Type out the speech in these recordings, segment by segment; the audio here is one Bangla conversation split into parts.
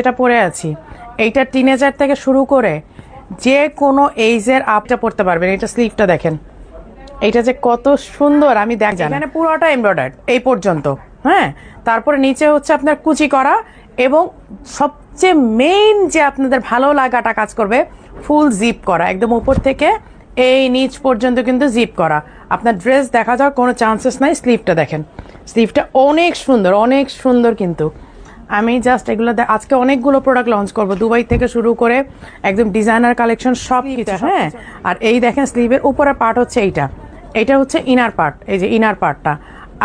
যেটা পরে আছি এইটা টিনেজার থেকে শুরু করে যে কোনো এইজের আপটা পড়তে পারবেন। এটা স্লিভটা দেখেন, এইটা যে কত সুন্দর আমি দেখ জানি। এখানে পুরোটা এমব্রয়ডার্ড এই পর্যন্ত, হ্যাঁ। তারপরে নিচে হচ্ছে আপনার কুচি করা, এবং সবচেয়ে মেইন যে আপনাদের ভালো লাগাটা কাজ করবে, ফুল জিপ করা একদম উপর থেকে এই নিচ পর্যন্ত কিন্তু জিপ করা। আপনার ড্রেস দেখা যাওয়ার কোনো চান্সেস নাই। স্লিভটা দেখেন, স্লিভটা অনেক সুন্দর, অনেক সুন্দর। কিন্তু আমি জাস্ট এগুলো আজকে অনেকগুলো প্রোডাক্ট লঞ্চ করব, দুবাই থেকে শুরু করে একদম ডিজাইনার কালেকশন সব কিছু, হ্যাঁ। আর এই দেখেন স্লিভের উপরের পার্ট হচ্ছে এইটা হচ্ছে ইনার পার্ট। এই যে ইনার পার্টটা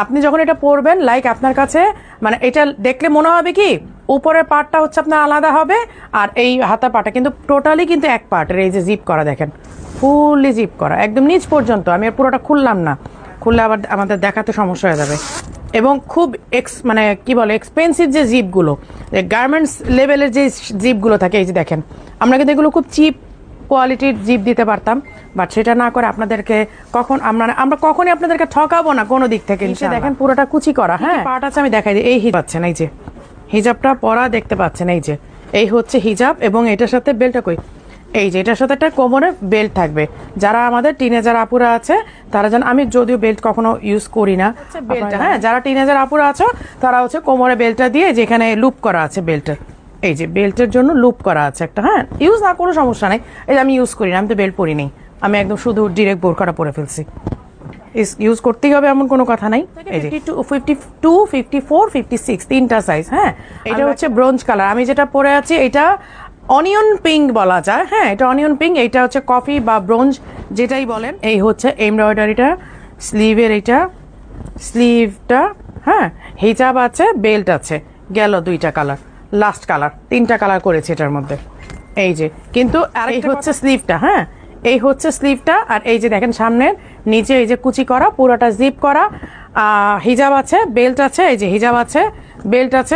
আপনি যখন এটা পরবেন, লাইক আপনার কাছে মানে এটা দেখলে মনে হবে কি উপরের পার্টটা হচ্ছে আপনার আলাদা হবে, আর এই হাতা পাটা কিন্তু টোটালি কিন্তু এক পার্টের। এই যে জিপ করা দেখেন, ফুললি জিপ করা একদম নিচ পর্যন্ত। আমি আর পুরোটা খুললাম না, খুললে আবার আমাদের দেখাতে সমস্যা হয়ে যাবে। এবং খুব মানে কি বলে এক্সপেন্সিভ যে জিপগুলো, গার্মেন্টস লেভেলের যে জিপগুলো থাকে, এই যে দেখেন আমরা কিন্তু এগুলো খুব চিপ কোয়ালিটির জিপ দিতে পারতাম, বাট সেটা না করে আপনাদেরকে আমরা কখনই আপনাদেরকে ঠকাবো না কোনো দিক থেকে। দেখেন পুরোটা কুচি করা, হ্যাঁ পার্ট আছে আমি দেখাই দিই। এই পাচ্ছেন, এই যে হিজাবটা পরা দেখতে পাচ্ছেন, এই যে এই হচ্ছে হিজাব, এবং এটার সাথে বেল্টটা এই যে এটার সাথে একটা কোমরে বেল্ট থাকবে। যারা আমাদের টিনেজার আপুরা আছে তারা যেন, আমি যদিও বেল্ট কখনো ইউজ করি না বেল্টটা, হ্যাঁ যারা টিনেজার আপুরা আছো তারা হচ্ছে কোমরে বেল্টটা দিয়ে, যেখানে লুপ করা আছে বেল্টের, এই যে বেল্টের জন্য লুপ করা আছে একটা, হ্যাঁ ইউজ না কোনো সমস্যা নাই। এই যে আমি ইউজ করি না, আমি তো বেল্ট পরি নেই, আমি একদম শুধু ডিরেক্ট বোরকাটা পরে ফেলছি। ইউজ করতেই হবে এমন কোনো কথা নাই। এই যে 52, 54, 56 তিনটা সাইজ, হ্যাঁ। এটা হচ্ছে ব্রোঞ্জ কালার, আমি যেটা পরে আছি এটা অনিয়ন পিঙ্ক বলা যায়, হ্যাঁ এটা অনিয়ন পিঙ্ক, এইটা হচ্ছে কফি বা ব্রোঞ্জ যেটাই বলেন। এই হচ্ছে এমব্রয়ডারিটা, স্লিভের এইটা স্লিভটা, হ্যাঁ হিজাব আছে, বেল্ট আছে, গেল দুইটা কালার, লাস্ট কালার তিনটা কালার করেছে এটার মধ্যে। এই যে কিন্তু আর এই হচ্ছে স্লিভটা, হ্যাঁ এই হচ্ছে স্লিভটা। আর এই যে দেখেন সামনের নিচে এই যে কুচি করা, পুরোটা জিপ করা, হিজাব আছে, বেল্ট আছে, এই যে হিজাব আছে, বেল্ট আছে।